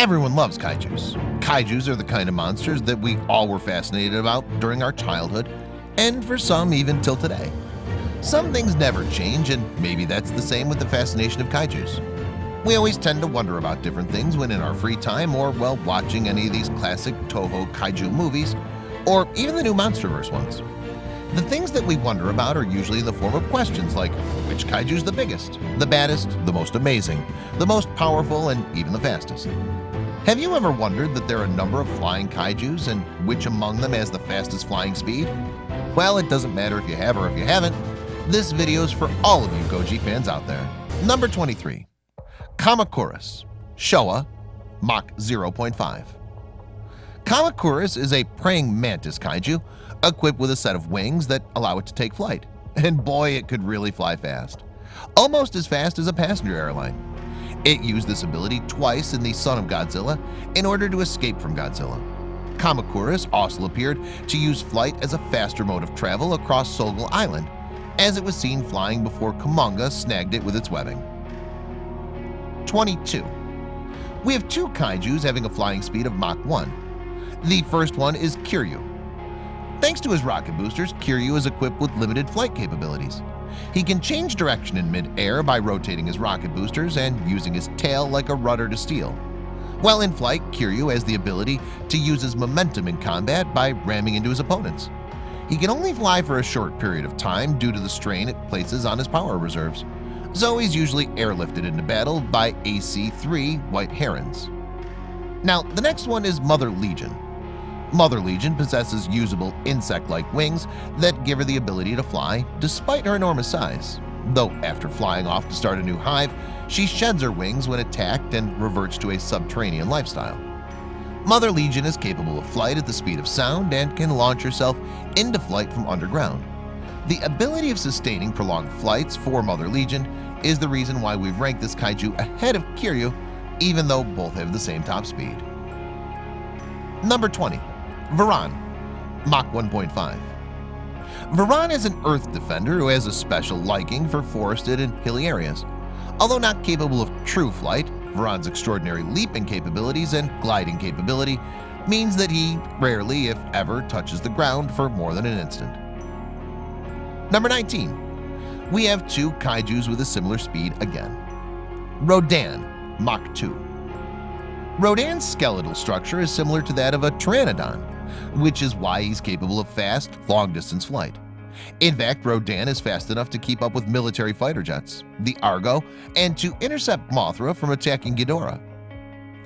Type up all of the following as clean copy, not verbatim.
Everyone loves kaijus. Kaijus are the kind of monsters that we all were fascinated about during our childhood, and for some even till today. Some things never change, and maybe that's the same with the fascination of kaijus. We always tend to wonder about different things when in our free time or while watching any of these classic Toho kaiju movies, or even the new MonsterVerse ones. The things that we wonder about are usually in the form of questions like, which kaiju's the biggest, the baddest, the most amazing, the most powerful, and even the fastest? Have you ever wondered that there are a number of flying kaijus and which among them has the fastest flying speed? Well, it doesn't matter if you have or if you haven't. This video is for all of you Goji fans out there. Number 23. Kamacuras, Showa, Mach 0.5. Kamacuras is a praying mantis kaiju equipped with a set of wings that allow it to take flight. And boy, it could really fly fast. Almost as fast as a passenger airline. It used this ability twice in The Son of Godzilla in order to escape from Godzilla. Kamacuras also appeared to use flight as a faster mode of travel across Sogol Island, as it was seen flying before Kumonga snagged it with its webbing. 22. We have two kaijus having a flying speed of Mach 1. The first one is Kiryu. Thanks to his rocket boosters, Kiryu is equipped with limited flight capabilities. He can change direction in mid-air by rotating his rocket boosters and using his tail like a rudder to steal. While in flight, Kiryu has the ability to use his momentum in combat by ramming into his opponents. He can only fly for a short period of time due to the strain it places on his power reserves, so he's usually airlifted into battle by AC-3 White Herons. Now, the next one is Mother Legion. Mother Legion possesses usable insect-like wings that give her the ability to fly despite her enormous size. Though after flying off to start a new hive, she sheds her wings when attacked and reverts to a subterranean lifestyle. Mother Legion is capable of flight at the speed of sound and can launch herself into flight from underground. The ability of sustaining prolonged flights for Mother Legion is the reason why we've ranked this kaiju ahead of Kiryu, even though both have the same top speed. Number 20. Varan, Mach 1.5. Varan is an earth defender who has a special liking for forested and hilly areas. Although not capable of true flight, Varan's extraordinary leaping capabilities and gliding capability means that he rarely, if ever, touches the ground for more than an instant. Number 19. We have two kaijus with a similar speed again. Rodan, Mach 2. Rodan's skeletal structure is similar to that of a pteranodon, which is why he's capable of fast, long-distance flight. In fact, Rodan is fast enough to keep up with military fighter jets, the Argo, and to intercept Mothra from attacking Ghidorah.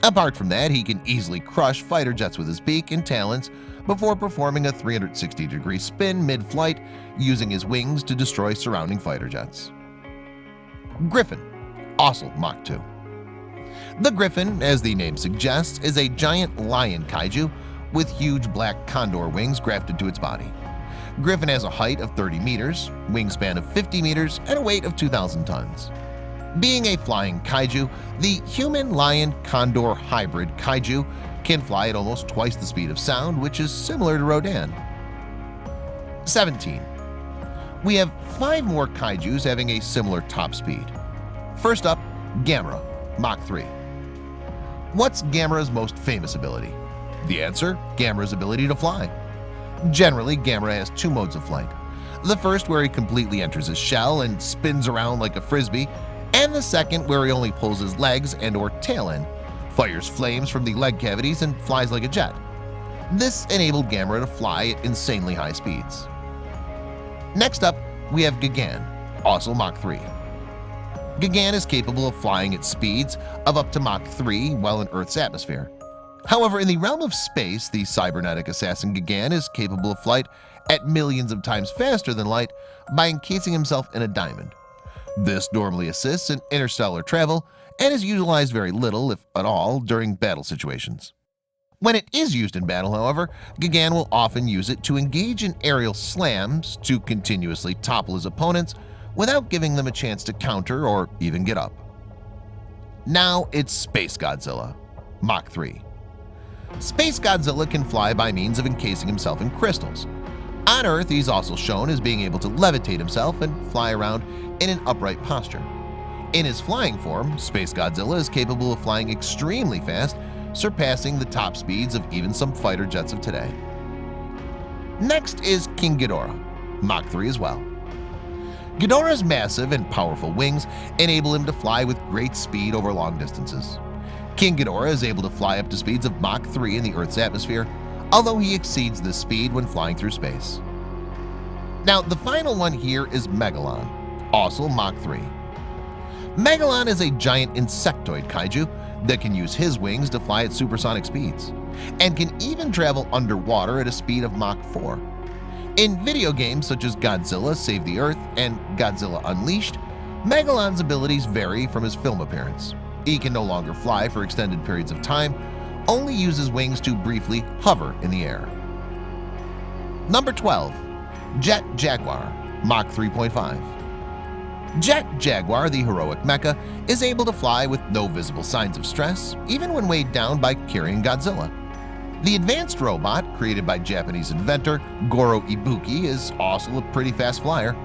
Apart from that, he can easily crush fighter jets with his beak and talons before performing a 360-degree spin mid-flight using his wings to destroy surrounding fighter jets. Griffin, also Mach 2. The Griffin, as the name suggests, is a giant lion kaiju with huge black condor wings grafted to its body. Griffin has a height of 30 meters, wingspan of 50 meters, and a weight of 2,000 tons. Being a flying kaiju, the human-lion-condor hybrid kaiju can fly at almost twice the speed of sound, which is similar to Rodan. 17. We have 5 more kaijus having a similar top speed. First up, Gamera, Mach 3. What's Gamera's most famous ability? The answer, Gamera's ability to fly. Generally, Gamera has 2 modes of flight. The first where he completely enters his shell and spins around like a frisbee, and the second where he only pulls his legs and or tail in, fires flames from the leg cavities, and flies like a jet. This enabled Gamera to fly at insanely high speeds. Next up, we have Gigan, also Mach 3. Gigan is capable of flying at speeds of up to Mach 3 while in Earth's atmosphere. However, in the realm of space, the cybernetic assassin Gigan is capable of flight at millions of times faster than light by encasing himself in a diamond. This normally assists in interstellar travel and is utilized very little, if at all, during battle situations. When it is used in battle, however, Gigan will often use it to engage in aerial slams to continuously topple his opponents without giving them a chance to counter or even get up. Now it's Space Godzilla, Mach 3. Space Godzilla can fly by means of encasing himself in crystals. On Earth, he's also shown as being able to levitate himself and fly around in an upright posture. In his flying form, Space Godzilla is capable of flying extremely fast surpassing the top speeds of even some fighter jets of today. Next is King Ghidorah, Mach 3 as well. Ghidorah's massive and powerful wings enable him to fly with great speed over long distances. King Ghidorah is able to fly up to speeds of Mach 3 in the Earth's atmosphere, although he exceeds this speed when flying through space. Now, the final one here is Megalon, also Mach 3. Megalon is a giant insectoid kaiju that can use his wings to fly at supersonic speeds, and can even travel underwater at a speed of Mach 4. In video games such as Godzilla Save the Earth and Godzilla Unleashed, Megalon's abilities vary from his film appearance. He can no longer fly for extended periods of time, only uses wings to briefly hover in the air. Number 12. Jet Jaguar, Mach 3.5. Jet Jaguar, the heroic mecha, is able to fly with no visible signs of stress, even when weighed down by carrying Godzilla. The advanced robot, created by Japanese inventor Goro Ibuki, is also a pretty fast flyer,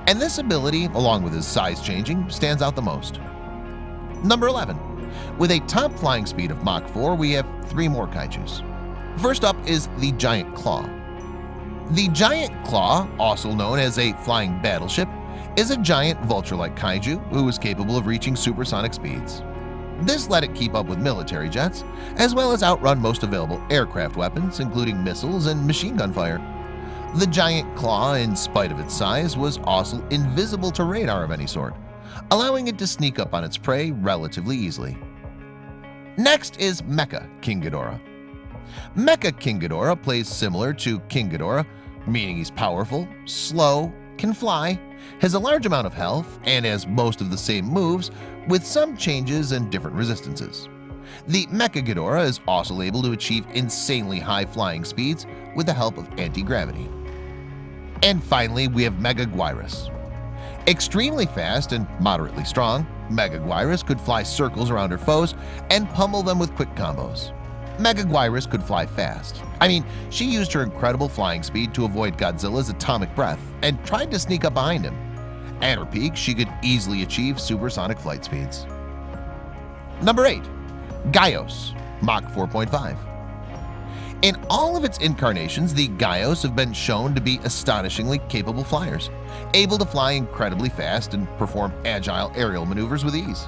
and this ability, along with his size changing, stands out the most. Number 11. With a top flying speed of Mach 4, we have 3 more kaijus. First up is the Giant Claw. The Giant Claw, also known as a flying battleship, is a giant vulture-like kaiju who is capable of reaching supersonic speeds. This let it keep up with military jets, as well as outrun most available aircraft weapons, including missiles and machine gun fire. The Giant Claw, in spite of its size, was also invisible to radar of any sort, allowing it to sneak up on its prey relatively easily. Next is Mecha King Ghidorah. Mecha King Ghidorah plays similar to King Ghidorah, meaning he's powerful, slow, can fly, has a large amount of health, and has most of the same moves, with some changes and different resistances. The Mecha Ghidorah is also able to achieve insanely high flying speeds with the help of anti-gravity. And finally, we have Mecha Godzilla. Extremely fast and moderately strong, Mecha Godzilla could fly circles around her foes and pummel them with quick combos. Mecha Godzilla could fly fast. I mean, she used her incredible flying speed to avoid Godzilla's atomic breath and tried to sneak up behind him. At her peak, she could easily achieve supersonic flight speeds. Number 8. Gaios, Mach 4.5. In all of its incarnations, the Gaios have been shown to be astonishingly capable flyers, able to fly incredibly fast and perform agile aerial maneuvers with ease.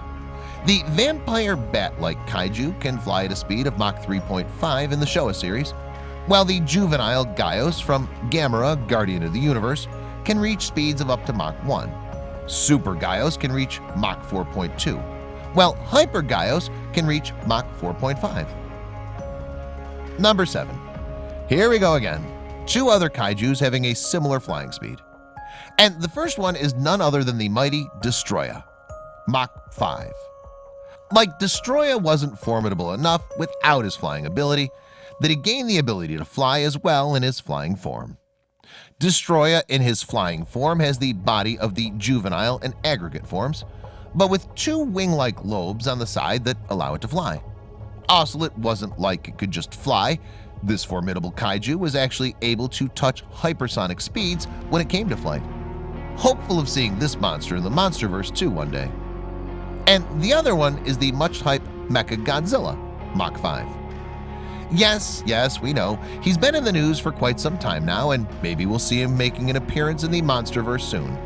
The vampire bat-like kaiju can fly at a speed of Mach 3.5 in the Showa series, while the juvenile Gaios from Gamera Guardian of the Universe can reach speeds of up to Mach 1. Super Gaios can reach Mach 4.2, while Hyper Gaios can reach Mach 4.5. Number 7. Here we go again. 2 other kaijus having a similar flying speed. And the first one is none other than the mighty Destroya, Mach 5. Like Destroya wasn't formidable enough without his flying ability, that he gained the ability to fly as well in his flying form. Destroya in his flying form has the body of the juvenile and aggregate forms, but with 2 wing-like lobes on the side that allow it to fly. Also, it wasn't like it could just fly. This formidable kaiju was actually able to touch hypersonic speeds when it came to flight. Hopeful of seeing this monster in the Monsterverse too one day. And the other one is the much-hyped Mecha Godzilla, Mach 5. Yes, we know, he's been in the news for quite some time now, and maybe we'll see him making an appearance in the Monsterverse soon.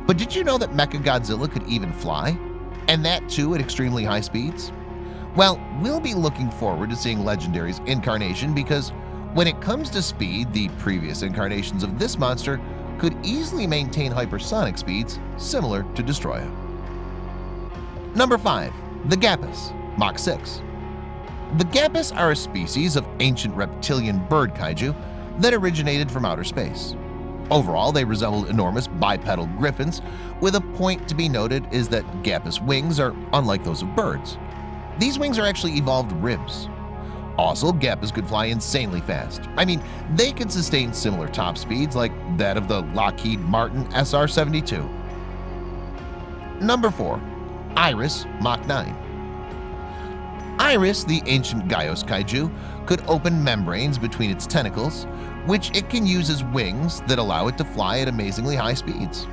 But did you know that Mecha Godzilla could even fly? And that too at extremely high speeds? Well, we'll be looking forward to seeing Legendary's incarnation, because when it comes to speed, the previous incarnations of this monster could easily maintain hypersonic speeds similar to Destroya. Number 5. The Gapus, Mach 6. The Gapus are a species of ancient reptilian bird kaiju that originated from outer space. Overall, they resembled enormous bipedal griffins, with a point to be noted is that Gapus wings are unlike those of birds. These wings are actually evolved ribs. Also, Gapus could fly insanely fast. I mean, they could sustain similar top speeds like that of the Lockheed Martin SR-72. Number 4. Iris, Mach 9. Iris, the ancient Gaios kaiju, could open membranes between its tentacles, which it can use as wings that allow it to fly at amazingly high speeds.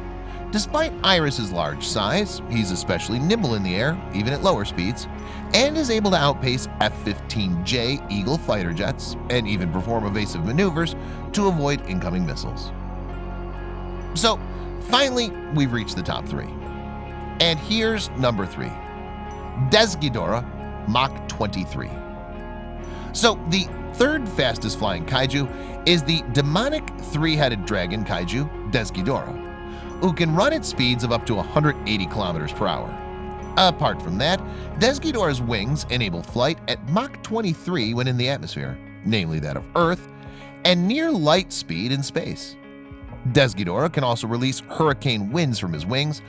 Despite Iris's large size, he's especially nimble in the air, even at lower speeds, and is able to outpace F-15J Eagle fighter jets and even perform evasive maneuvers to avoid incoming missiles. So, finally, we've reached the top 3. And here's number 3. Ghidorah, Mach 23. So, the third fastest flying kaiju is the demonic 3-headed dragon kaiju, Ghidorah, who can run at speeds of up to 180 kilometers per hour. Apart from that, Ghidorah's wings enable flight at Mach 23 when in the atmosphere, namely that of Earth, and near light speed in space. Ghidorah can also release hurricane winds from his wings,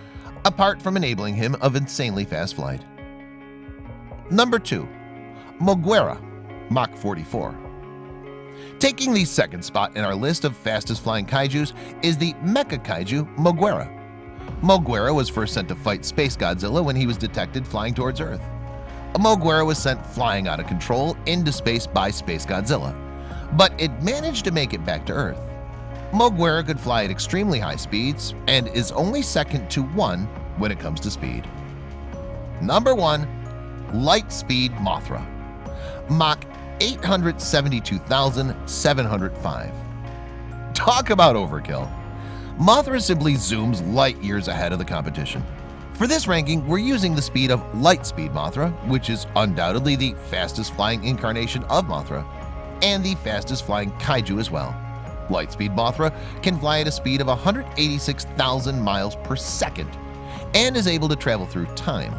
apart from enabling him of insanely fast flight. Number 2. Moguera, Mach 44. Taking the second spot in our list of fastest flying kaijus is the Mecha Kaiju Moguera. Moguera was first sent to fight Space Godzilla when he was detected flying towards Earth. Moguera was sent flying out of control into space by Space Godzilla, but it managed to make it back to Earth. Moguera could fly at extremely high speeds and is only second to 1 when it comes to speed. Number 1. Lightspeed Mothra, Mach 872,705. Talk about overkill. Mothra simply zooms light years ahead of the competition. For this ranking, we're using the speed of Lightspeed Mothra, which is undoubtedly the fastest flying incarnation of Mothra, and the fastest flying kaiju as well. Lightspeed Mothra can fly at a speed of 186,000 miles per second and is able to travel through time.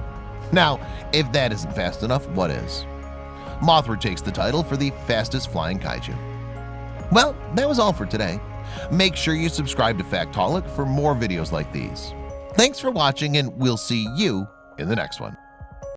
Now, if that isn't fast enough, what is? Mothra takes the title for the fastest flying kaiju. Well, that was all for today. Make sure you subscribe to Factholic for more videos like these. Thanks for watching, and we'll see you in the next one.